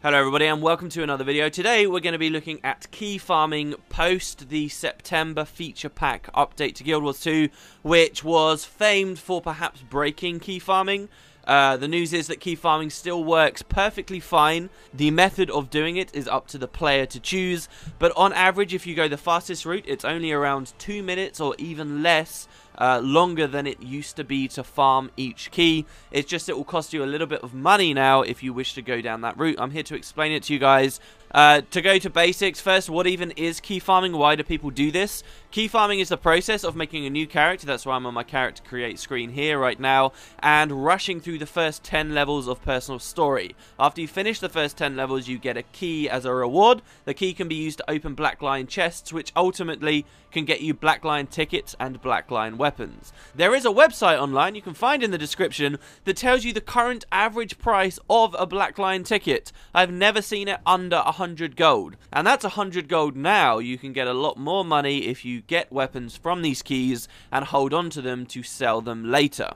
Hello everybody and welcome to another video. Today we're going to be looking at key farming post the September feature pack update to Guild Wars 2, which was famed for perhaps breaking key farming. The news is that key farming still works perfectly fine. The method of doing it is up to the player to choose, but on average if you go the fastest route it's only around 2 minutes or even less longer than it used to be to farm each key. It's just it will cost you a little bit of money now if you wish to go down that route. I'm here to explain it to you guys. To go to basics, first, what even is key farming? Why do people do this? Key farming is the process of making a new character. That's why I'm on my character create screen here right now, and rushing through the first 10 levels of personal story. After you finish the first 10 levels, you get a key as a reward. The key can be used to open Black Lion chests, which ultimately can get you Black Lion tickets and Black Lion weapons. There is a website online you can find in the description that tells you the current average price of a Black Lion ticket. I've never seen it under 100 gold, and that's 100 gold now. You can get a lot more money if you get weapons from these keys and hold on to them to sell them later.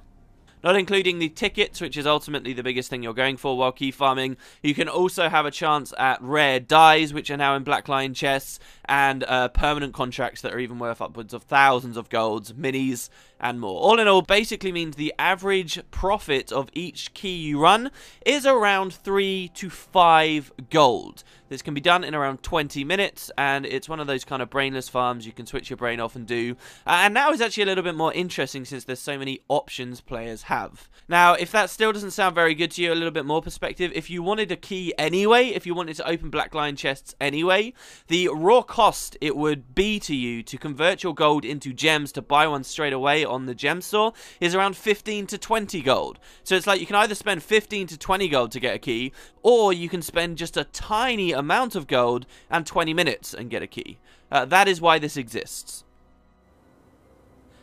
Not including the tickets, which is ultimately the biggest thing you're going for while key farming, you can also have a chance at rare dies, which are now in Black Lion chests, and permanent contracts that are even worth upwards of thousands of golds, minis, and more. All in all, basically means the average profit of each key you run is around 3 to 5 gold. This can be done in around 20 minutes, and it's one of those kind of brainless farms you can switch your brain off and do. And now is actually a little bit more interesting since there's so many options players have. Now, if that still doesn't sound very good to you, a little bit more perspective, if you wanted a key anyway, if you wanted to open Black Lion chests anyway, the raw cost it would be to you to convert your gold into gems to buy one straight away on the gem store is around 15 to 20 gold. So it's like you can either spend 15 to 20 gold to get a key, or you can spend just a tiny amount of gold and 20 minutes and get a key. That is why this exists.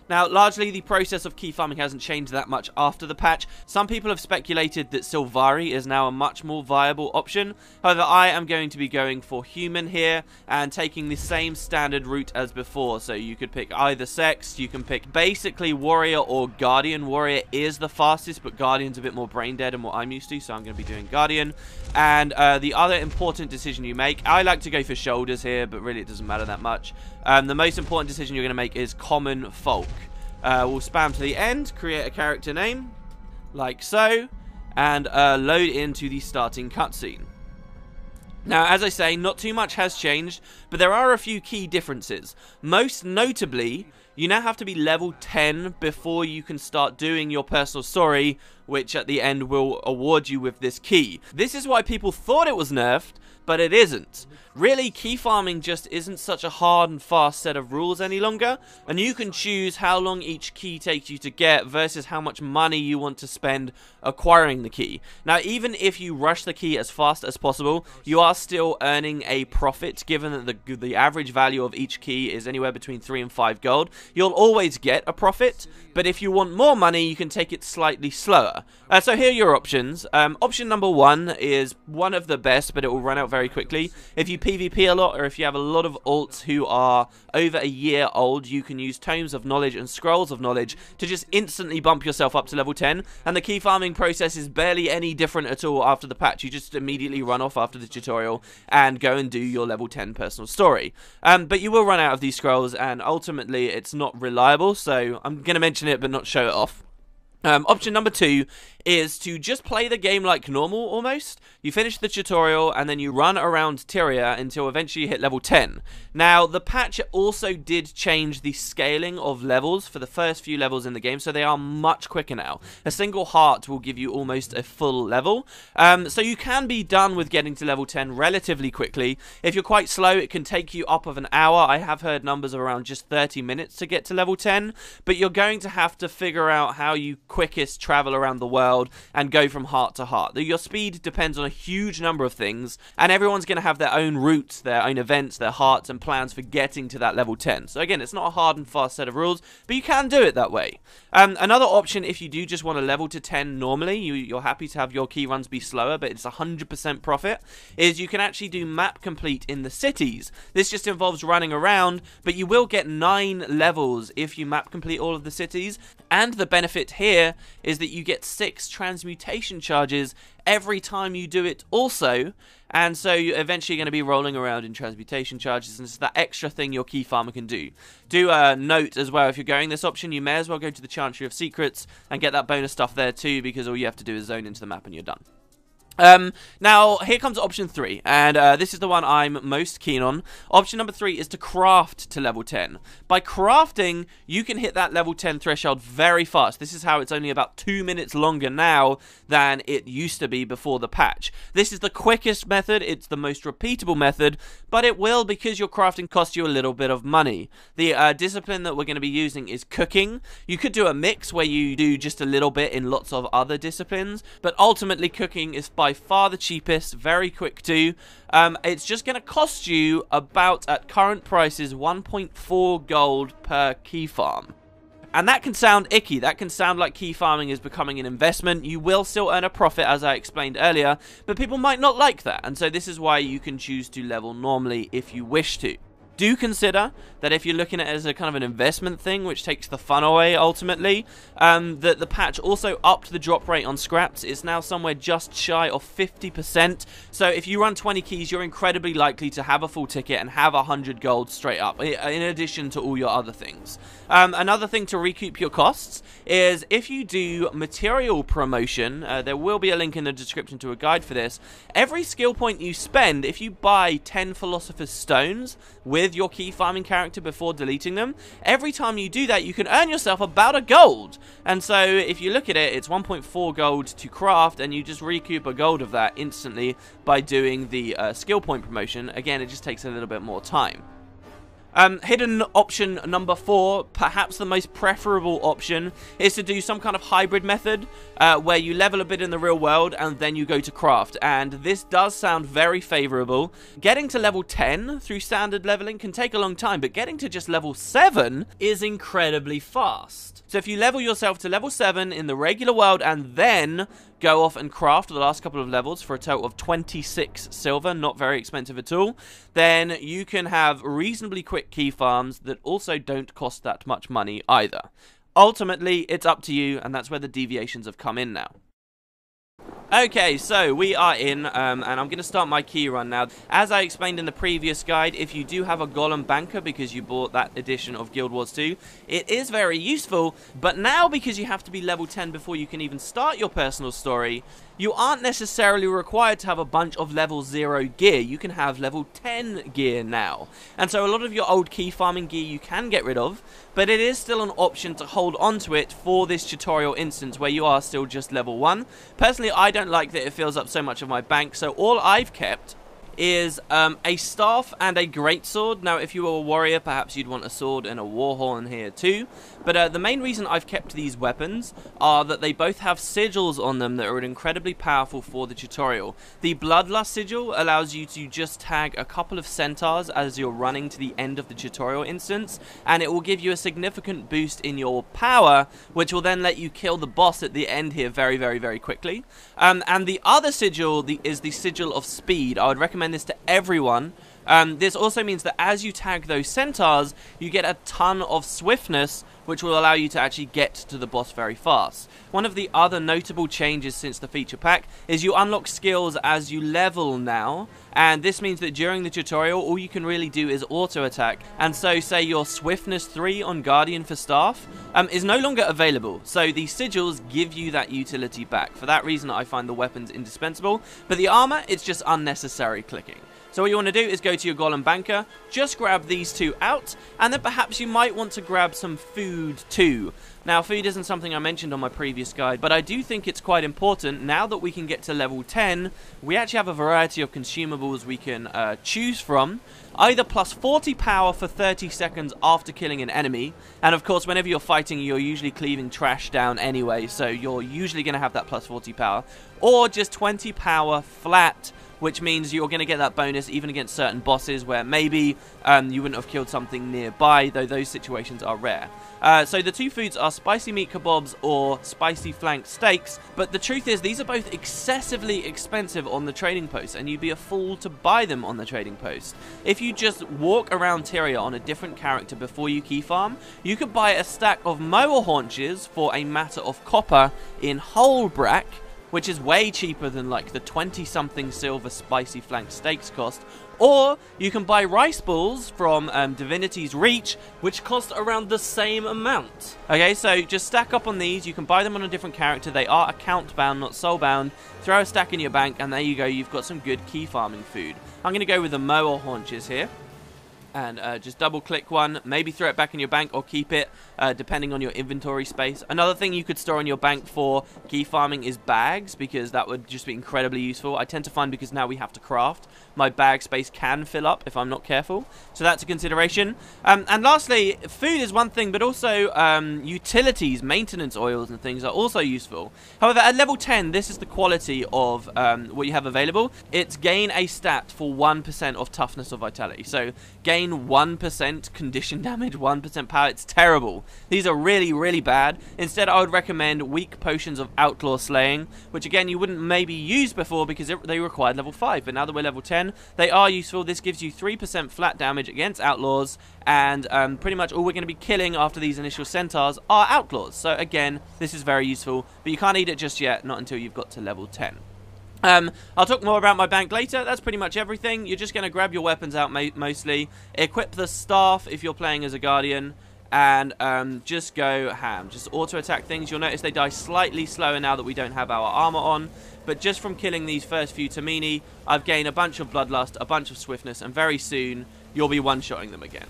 Now, largely, the process of key farming hasn't changed that much after the patch. Some people have speculated that Sylvari is now a much more viable option. However, I am going to be going for human here and taking the same standard route as before. So you could pick either sex, you can pick basically warrior or guardian. Warrior is the fastest, but guardian's a bit more brain dead than what I'm used to, so I'm going to be doing guardian. And the other important decision you make, I like to go for shoulders here, but really it doesn't matter that much. The most important decision you're going to make is common folk. We'll spam to the end, create a character name, like so, and load into the starting cutscene. Now, as I say, not too much has changed, but there are a few key differences. Most notably, you now have to be level 10 before you can start doing your personal story, which at the end will award you with this key. This is why people thought it was nerfed, but it isn't. Really, key farming just isn't such a hard and fast set of rules any longer, and you can choose how long each key takes you to get versus how much money you want to spend acquiring the key. Now, even if you rush the key as fast as possible, you are still earning a profit, given that the average value of each key is anywhere between 3 and 5 gold. You'll always get a profit, but if you want more money, you can take it slightly slower. So here are your options. Option number 1 is one of the best, but it will run out very quickly. If you PvP a lot, or if you have a lot of alts who are over a year old, you can use Tomes of Knowledge and Scrolls of Knowledge to just instantly bump yourself up to level 10, and the key farming process is barely any different at all after the patch. You just immediately run off after the tutorial and go and do your level 10 personal story. But you will run out of these scrolls, and ultimately it's not reliable, so I'm going to mention it but not show it off. Option number 2 is to just play the game like normal almost. You finish the tutorial and then you run around Tyria until eventually you hit level 10. Now, the patch also did change the scaling of levels for the first few levels in the game, so they are much quicker now. A single heart will give you almost a full level. So you can be done with getting to level 10 relatively quickly. If you're quite slow, it can take you up of an hour. I have heard numbers of around just 30 minutes to get to level 10, but you're going to have to figure out how you quickest travel around the world and go from heart to heart. Your speed depends on a huge number of things, and everyone's going to have their own routes, their own events, their hearts and plans for getting to that level 10. So again, it's not a hard and fast set of rules, but you can do it that way. Another option, if you do just want to level to 10 normally, you're happy to have your key runs be slower, but it's 100% profit, is you can actually do map complete in the cities. This just involves running around, but you will get 9 levels if you map complete all of the cities, and the benefit here is that you get 6 6 transmutation charges every time you do it also, and so you're eventually going to be rolling around in transmutation charges, and it's that extra thing your key farmer can do. Do note as well, if you're going this option, you may as well go to the Chantry of Secrets and get that bonus stuff there too, because all you have to do is zone into the map and you're done. Now, here comes option 3, and this is the one I'm most keen on. Option number 3 is to craft to level 10. By crafting, you can hit that level 10 threshold very fast. This is how it's only about 2 minutes longer now than it used to be before the patch. This is the quickest method, it's the most repeatable method, but it will, because your crafting costs you a little bit of money. The discipline that we're going to be using is cooking. You could do a mix where you do just a little bit in lots of other disciplines, but ultimately cooking is by far the cheapest, very quick too. It's just going to cost you about, at current prices, 1.4 gold per key farm. And that can sound icky, that can sound like key farming is becoming an investment. You will still earn a profit, as I explained earlier, but people might not like that, and so this is why you can choose to level normally if you wish to. Do consider that if you're looking at it as a kind of an investment thing, which takes the fun away ultimately, that the patch also upped the drop rate on scraps. It's now somewhere just shy of 50%. So if you run 20 keys, you're incredibly likely to have a full ticket and have 100 gold straight up, in addition to all your other things. Another thing to recoup your costs is if you do material promotion, there will be a link in the description to a guide for this. Every skill point you spend, if you buy 10 Philosopher's Stones with your key farming character before deleting them, every time you do that, you can earn yourself about a gold. And so if you look at it, it's 1.4 gold to craft, and you just recoup a gold of that instantly by doing the skill point promotion. Again, it just takes a little bit more time. Hidden option number 4, perhaps the most preferable option, is to do some kind of hybrid method where you level a bit in the real world and then you go to craft, and this does sound very favorable. Getting to level 10 through standard leveling can take a long time, but getting to just level 7 is incredibly fast. So if you level yourself to level 7 in the regular world and then go off and craft the last couple of levels for a total of 26 silver, not very expensive at all, then you can have reasonably quick key farms that also don't cost that much money either. Ultimately, it's up to you, and that's where the deviations have come in now. Okay, so we are in, and I'm going to start my key run now. As I explained in the previous guide, if you do have a Golem Banker because you bought that edition of Guild Wars 2, it is very useful, but now because you have to be level 10 before you can even start your personal story, you aren't necessarily required to have a bunch of level 0 gear. You can have level 10 gear now. And so a lot of your old key farming gear you can get rid of, but it is still an option to hold on to it for this tutorial instance where you are still just level 1. Personally, I don't like that it fills up so much of my bank, so all I've kept is a staff and a greatsword. Now, if you were a warrior, perhaps you'd want a sword and a warhorn here too. But the main reason I've kept these weapons are that they both have sigils on them that are incredibly powerful for the tutorial. The Bloodlust sigil allows you to just tag a couple of centaurs as you're running to the end of the tutorial instance, and it will give you a significant boost in your power, which will then let you kill the boss at the end here very, very, very quickly. And the other sigil is the sigil of speed. I would recommend this to everyone. This also means that as you tag those centaurs, you get a ton of swiftness, which will allow you to actually get to the boss very fast. One of the other notable changes since the feature pack is you unlock skills as you level now, and this means that during the tutorial all you can really do is auto attack, and so say your swiftness 3 on Guardian for staff is no longer available, so the sigils give you that utility back. For that reason I find the weapons indispensable, but the armor, it's just unnecessary clicking. So what you want to do is go to your Golem Banker, just grab these two out, and then perhaps you might want to grab some food too. Now, food isn't something I mentioned on my previous guide, but I do think it's quite important. Now that we can get to level 10, we actually have a variety of consumables we can choose from. Either plus 40 power for 30 seconds after killing an enemy, and of course whenever you're fighting you're usually cleaving trash down anyway, so you're usually going to have that plus 40 power, or just 20 power flat which means you're going to get that bonus even against certain bosses where maybe you wouldn't have killed something nearby, though those situations are rare. So the two foods are spicy meat kebabs or spicy flank steaks, but the truth is these are both excessively expensive on the trading post, and you'd be a fool to buy them on the trading post. If you just walk around Tyria on a different character before you key farm, you could buy a stack of moa haunches for a matter of copper in Holbrack, which is way cheaper than like the 20-something silver spicy flank steaks cost. Or you can buy rice balls from Divinity's Reach, which cost around the same amount. Okay, so just stack up on these. You can buy them on a different character. They are account bound, not soul bound. Throw a stack in your bank, and there you go. You've got some good key farming food. I'm going to go with the moa haunches here. And just double click one, maybe throw it back in your bank or keep it, depending on your inventory space. Another thing you could store in your bank for key farming is bags, because that would just be incredibly useful. I tend to find, because now we have to craft, my bag space can fill up if I'm not careful. So that's a consideration. And lastly, food is one thing, but also utilities, maintenance oils and things are also useful. However, at level 10, this is the quality of what you have available. It's gain a stat for 1% of toughness or vitality. So gain 1% condition damage, 1% power. It's terrible. These are really, really bad. Instead, I would recommend weak potions of outlaw slaying, which again you wouldn't maybe use before because they required level 5, but now that we're level 10, they are useful. This gives you 3% flat damage against outlaws, and pretty much all we're going to be killing after these initial centaurs are outlaws. So again, this is very useful, but you can't eat it just yet, not until you've got to level 10. I'll talk more about my bank later. That's pretty much everything. You're just going to grab your weapons out mostly, equip the staff if you're playing as a guardian, and just go ham. Just auto-attack things. You'll notice they die slightly slower now that we don't have our armor on, but just from killing these first few Tamini, I've gained a bunch of bloodlust, a bunch of swiftness, and very soon you'll be one-shotting them again.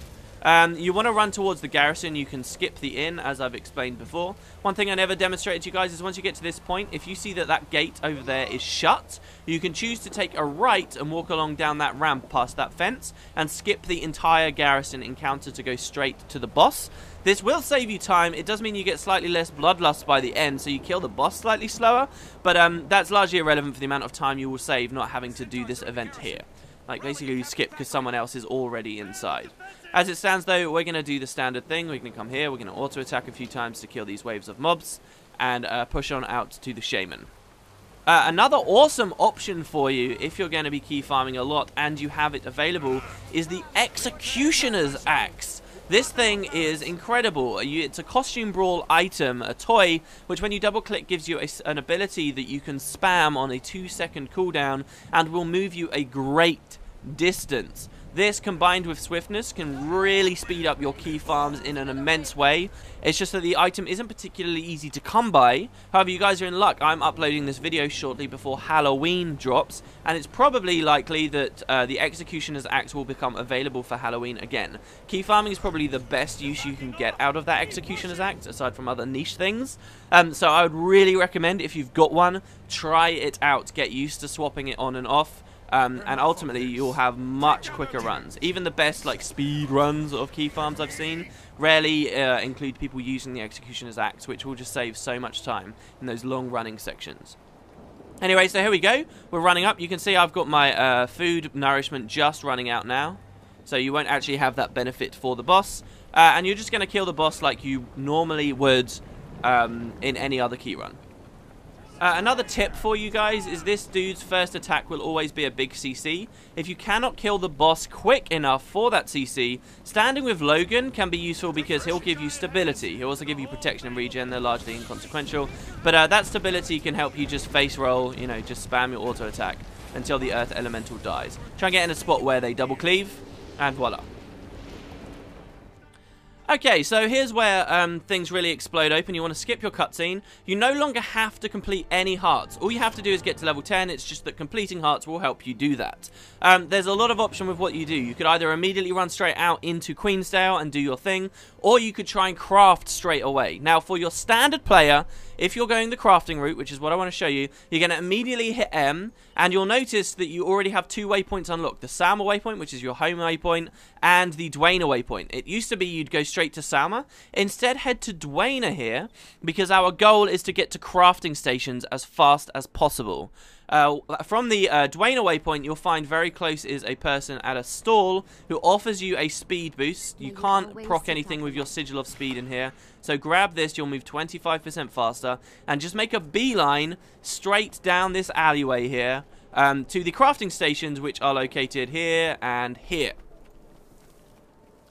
You want to run towards the garrison. You can skip the inn, as I've explained before. One thing I never demonstrated to you guys is once you get to this point, if you see that that gate over there is shut, you can choose to take a right and walk along down that ramp past that fence and skip the entire garrison encounter to go straight to the boss. This will save you time. It does mean you get slightly less bloodlust by the end, so you kill the boss slightly slower, but that's largely irrelevant for the amount of time you will save not having to do this event here. Like, basically you skip because someone else is already inside. As it stands, though, we're going to do the standard thing. We're going to come here, we're going to auto-attack a few times to kill these waves of mobs, and push on out to the shaman. Another awesome option for you, if you're going to be key farming a lot and you have it available, is the Executioner's Axe. This thing is incredible. It's a costume brawl item, a toy, which when you double click gives you an ability that you can spam on a 2-second cooldown and will move you a great distance. This, combined with swiftness, can really speed up your key farms in an immense way. It's just that the item isn't particularly easy to come by. However, you guys are in luck. I'm uploading this video shortly before Halloween drops, and it's probably likely that the Executioner's Axe will become available for Halloween again. Key farming is probably the best use you can get out of that Executioner's Axe, aside from other niche things. So I would really recommend, if you've got one, try it out. Get used to swapping it on and off. And ultimately you'll have much quicker runs. Even the best like speed runs of key farms I've seen rarely include people using the Executioner's Axe, which will just save so much time in those long running sections. Anyway, so here we go. We're running up. You can see I've got my food nourishment just running out now, so you won't actually have that benefit for the boss, and you're just going to kill the boss like you normally would in any other key run. Another tip for you guys is this dude's first attack will always be a big CC. If you cannot kill the boss quick enough for that CC, standing with Logan can be useful because he'll give you stability. He'll also give you protection and regen. They're largely inconsequential, but that stability can help you just face roll, you know, just spam your auto attack until the Earth Elemental dies. Try and get in a spot where they double cleave, and voila. Okay, so here's where things really explode open. You want to skip your cutscene. You no longer have to complete any hearts. All you have to do is get to level 10. It's just that completing hearts will help you do that. There's a lot of option with what you do. You could either immediately run straight out into Queensdale and do your thing, or you could try and craft straight away. Now, for your standard player, if you're going the crafting route, which is what I want to show you, you're going to immediately hit M, and you'll notice that you already have 2 waypoints unlocked. The Sama waypoint, which is your home waypoint, and the Dwayne waypoint. It used to be you'd go straight straight to Salma. Instead, head to Dwayna here, because our goal is to get to crafting stations as fast as possible. From the Dwayna waypoint, you'll find very close is a person at a stall who offers you a speed boost. You can't proc anything with your sigil of speed in here, so grab this, you'll move 25% faster, and just make a beeline straight down this alleyway here to the crafting stations, which are located here and here.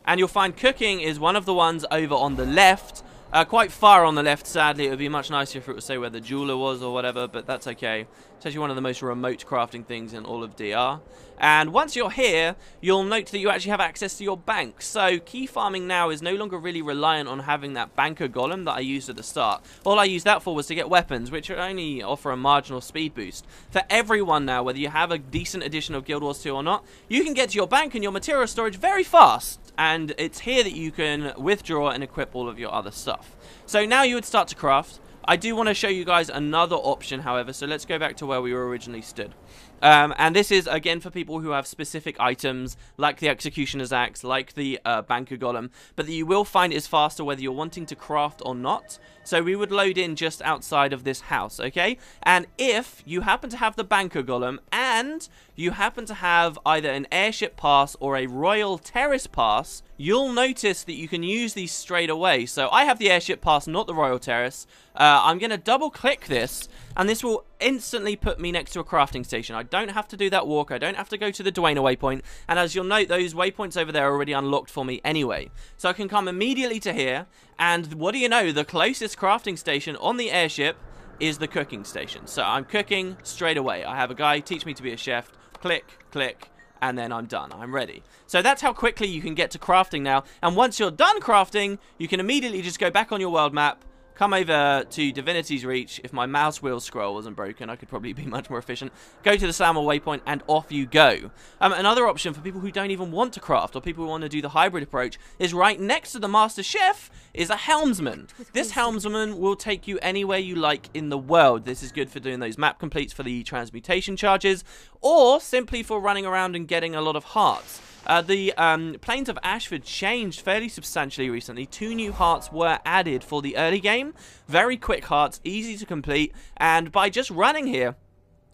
And you'll find cooking is one of the ones over on the left. Quite far on the left, sadly. It would be much nicer if it would say where the jeweler was or whatever, but that's okay. It's actually one of the most remote crafting things in all of DR. And once you're here, you'll note that you actually have access to your bank. So key farming now is no longer really reliant on having that banker golem that I used at the start. All I used that for was to get weapons, which only offer a marginal speed boost. For everyone now, whether you have a decent edition of Guild Wars 2 or not, you can get to your bank and your material storage very fast. And it's here that you can withdraw and equip all of your other stuff. So now you would start to craft. I do want to show you guys another option, however, so let's go back to where we were originally stood. And this is, again, for people who have specific items, like the Executioner's Axe, like the Banker Golem, but that you will find is faster whether you're wanting to craft or not. So we would load in just outside of this house, okay? And if you happen to have the Banker Golem, and you happen to have either an airship pass or a Royal Terrace pass, you'll notice that you can use these straight away. So I have the airship pass, not the Royal Terrace. I'm going to double click this, and this will instantly put me next to a crafting station. I don't have to do that walk. I don't have to go to the Dwayna waypoint. And as you'll note, those waypoints over there are already unlocked for me anyway. So I can come immediately to here, and what do you know? The closest crafting station on the airship is the cooking station. So I'm cooking straight away. I have a guy teach me to be a chef. Click, click, and then I'm done. I'm ready. So that's how quickly you can get to crafting now. And once you're done crafting, you can immediately just go back on your world map, come over to Divinity's Reach. If my mouse wheel scroll wasn't broken, I could probably be much more efficient. Go to the Salma waypoint, and off you go. Another option for people who don't even want to craft, or people who want to do the hybrid approach, is right next to the Master Chef is a helmsman. This helmsman will take you anywhere you like in the world. This is good for doing those map completes for the transmutation charges, or simply for running around and getting a lot of hearts. The Plains of Ashford changed fairly substantially recently. 2 new hearts were added for the early game. Very quick hearts, easy to complete, and by just running here,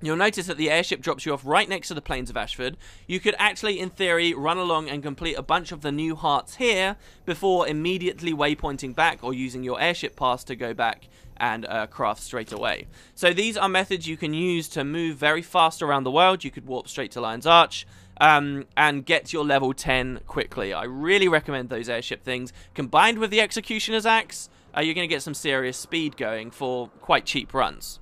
you'll notice that the airship drops you off right next to the Plains of Ashford. You could actually, in theory, run along and complete a bunch of the new hearts here before immediately waypointing back or using your airship pass to go back and craft straight away. So these are methods you can use to move very fast around the world. You could warp straight to Lion's Arch and get your level 10 quickly. I really recommend those airship things. Combined with the Executioner's Axe, you're going to get some serious speed going for quite cheap runs.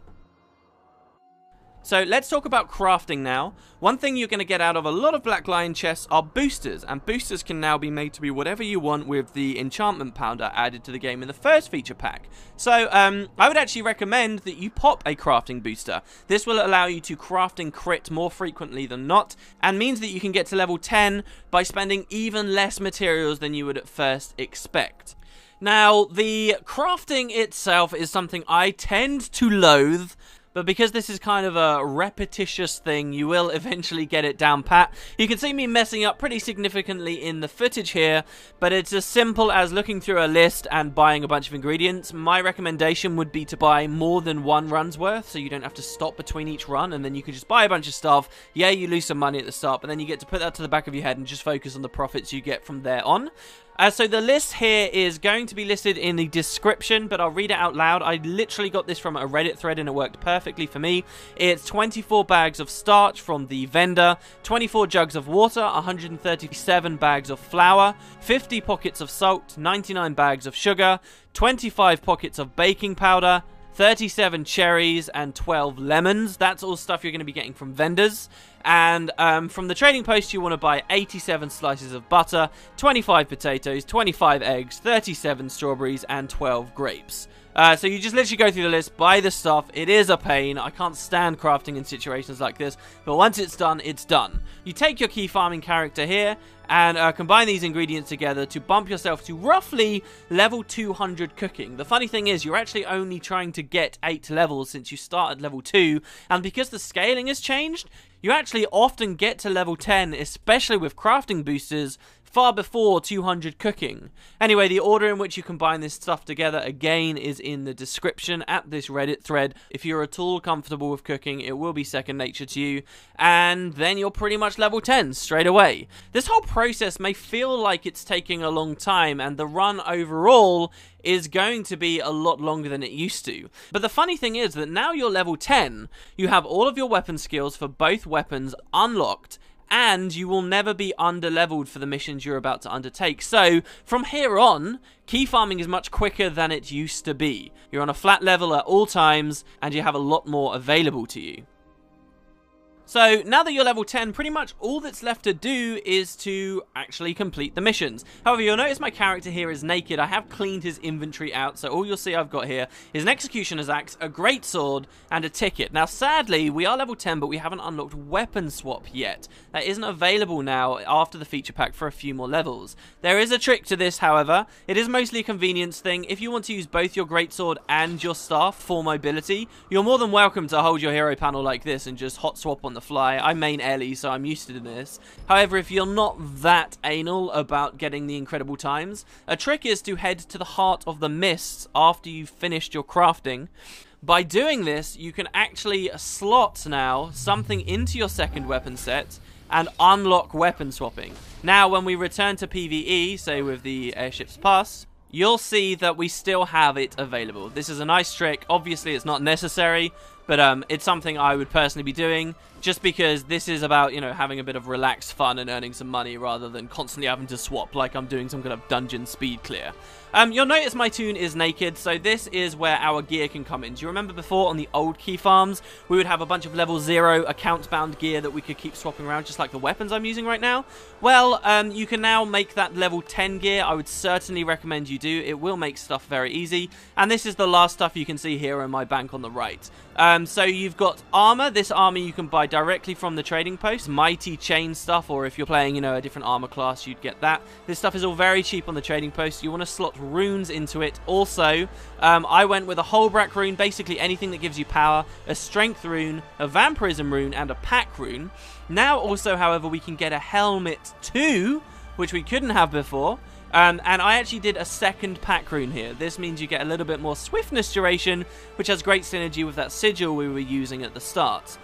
So let's talk about crafting now. One thing you're going to get out of a lot of Black Lion chests are boosters, and boosters can now be made to be whatever you want with the enchantment pounder added to the game in the first feature pack. So I would actually recommend that you pop a crafting booster. This will allow you to craft and crit more frequently than not, and means that you can get to level 10 by spending even less materials than you would at first expect. Now, the crafting itself is something I tend to loathe, but because this is kind of a repetitious thing, you will eventually get it down pat. You can see me messing up pretty significantly in the footage here, but it's as simple as looking through a list and buying a bunch of ingredients. My recommendation would be to buy more than 1 run's worth, so you don't have to stop between each run, and then you can just buy a bunch of stuff. Yeah, you lose some money at the start, but then you get to put that to the back of your head and just focus on the profits you get from there on. So the list here is going to be listed in the description, but I'll read it out loud. I literally got this from a Reddit thread and it worked perfectly for me. It's 24 bags of starch from the vendor, 24 jugs of water, 137 bags of flour, 50 pockets of salt, 99 bags of sugar, 25 pockets of baking powder, 37 cherries, and 12 lemons. That's all stuff you're going to be getting from vendors. And from the trading post, you want to buy 87 slices of butter, 25 potatoes, 25 eggs, 37 strawberries, and 12 grapes. So you just literally go through the list, buy the stuff. It is a pain. I can't stand crafting in situations like this, but once it's done, it's done. You take your key farming character here and combine these ingredients together to bump yourself to roughly level 200 cooking. The funny thing is, you're actually only trying to get 8 levels since you start at level 2, and because the scaling has changed, you actually often get to level 10, especially with crafting boosters, far before 200 cooking. Anyway, the order in which you combine this stuff together, again, is in the description at this Reddit thread. If you're at all comfortable with cooking, it will be second nature to you, and then you're pretty much level 10 straight away. This whole process may feel like it's taking a long time, and the run overall is going to be a lot longer than it used to. But the funny thing is that now you're level 10, you have all of your weapon skills for both weapons unlocked, and you will never be under-leveled for the missions you're about to undertake. So, from here on, key farming is much quicker than it used to be. You're on a flat level at all times, and you have a lot more available to you. So, now that you're level 10, pretty much all that's left to do is to actually complete the missions. However, you'll notice my character here is naked. I have cleaned his inventory out, so all you'll see I've got here is an executioner's axe, a great sword, and a ticket. Now, sadly, we are level 10, but we haven't unlocked weapon swap yet. That isn't available now after the feature pack for a few more levels. There is a trick to this, however. It is mostly a convenience thing. If you want to use both your greatsword and your staff for mobility, you're more than welcome to hold your hero panel like this and just hot swap on the fly. I main Ellie, so I'm used to this. However, if you're not that anal about getting the incredible times, a trick is to head to the heart of the mists after you've finished your crafting. By doing this, you can actually slot now something into your second weapon set and unlock weapon swapping. Now, when we return to PvE, say with the Airship's Pass, you'll see that we still have it available. This is a nice trick. Obviously, it's not necessary, but it's something I would personally be doing, just because this is about, you know, having a bit of relaxed fun and earning some money rather than constantly having to swap like I'm doing some kind of dungeon speed clear. You'll notice my toon is naked, so this is where our gear can come in. Do you remember before on the old key farms, we would have a bunch of level 0 account-bound gear that we could keep swapping around, just like the weapons I'm using right now? Well, you can now make that level 10 gear. I would certainly recommend you do. It will make stuff very easy. And this is the last stuff you can see here in my bank on the right. So you've got armor. This armor you can buy directly from the trading post. Mighty chain stuff, or if you're playing, you know, a different armor class, you'd get that. This stuff is all very cheap on the trading post. You want to slot runes into it. Also, I went with a Holbrack rune, basically anything that gives you power, a strength rune, a vampirism rune, and a pack rune. Now also, however, we can get a helmet too, which we couldn't have before. And I actually did a second pack rune here. This means you get a little bit more swiftness duration, which has great synergy with that sigil we were using at the start.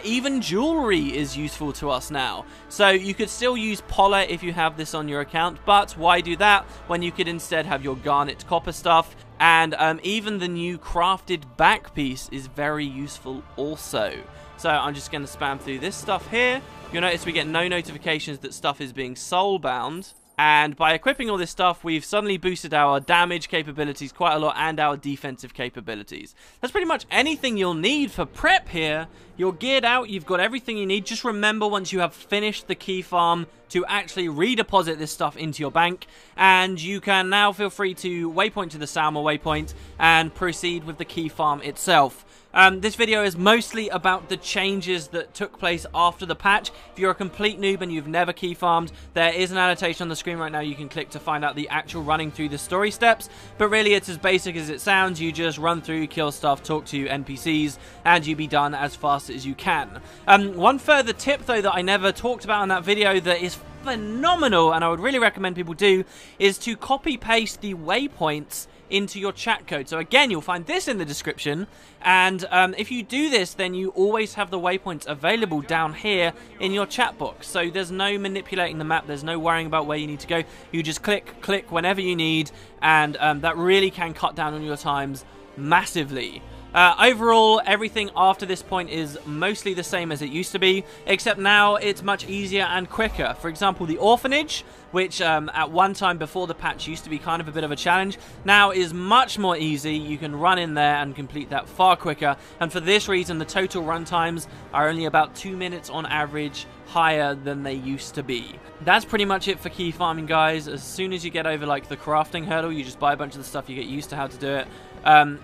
Even jewelry is useful to us now. So you could still use Polar if you have this on your account, but why do that when you could instead have your garnet copper stuff? And even the new crafted back piece is very useful also. So I'm just going to spam through this stuff here. You'll notice we get no notifications that stuff is being soul-bound. And by equipping all this stuff, we've suddenly boosted our damage capabilities quite a lot and our defensive capabilities. That's pretty much anything you'll need for prep here. You're geared out, you've got everything you need. Just remember, once you have finished the key farm, to actually redeposit this stuff into your bank, and you can now feel free to waypoint to the Salma waypoint and proceed with the key farm itself. This video is mostly about the changes that took place after the patch. If you're a complete noob and you've never key farmed, there is an annotation on the screen right now you can click to find out the actual running through the story steps, but really it's as basic as it sounds. You just run through, kill stuff, talk to NPCs, and you be done as fast as you can. One further tip though that I never talked about in that video that is phenomenal, and I would really recommend people do, is to copy paste the waypoints into your chat code. So again, you'll find this in the description, and if you do this, then you always have the waypoints available down here in your chat box. So there's no manipulating the map, there's no worrying about where you need to go. You just click whenever you need, and that really can cut down on your times massively. Overall, everything after this point is mostly the same as it used to be, except now it's much easier and quicker. For example, the orphanage, which at one time before the patch used to be kind of a bit of a challenge, now is much more easy. You can run in there and complete that far quicker, and for this reason the total run times are only about 2 minutes on average higher than they used to be. That's pretty much it for key farming, guys. As soon as you get over like the crafting hurdle, you just buy a bunch of the stuff, you get used to how to do it.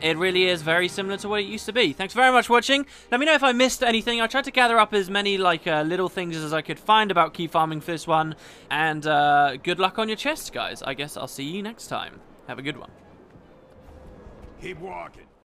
It really is very similar to what it used to be. Thanks very much for watching. Let me know if I missed anything. I tried to gather up as many like little things as I could find about key farming for this one, and good luck on your chests, guys. I guess I'll see you next time. Have a good one. Keep walking.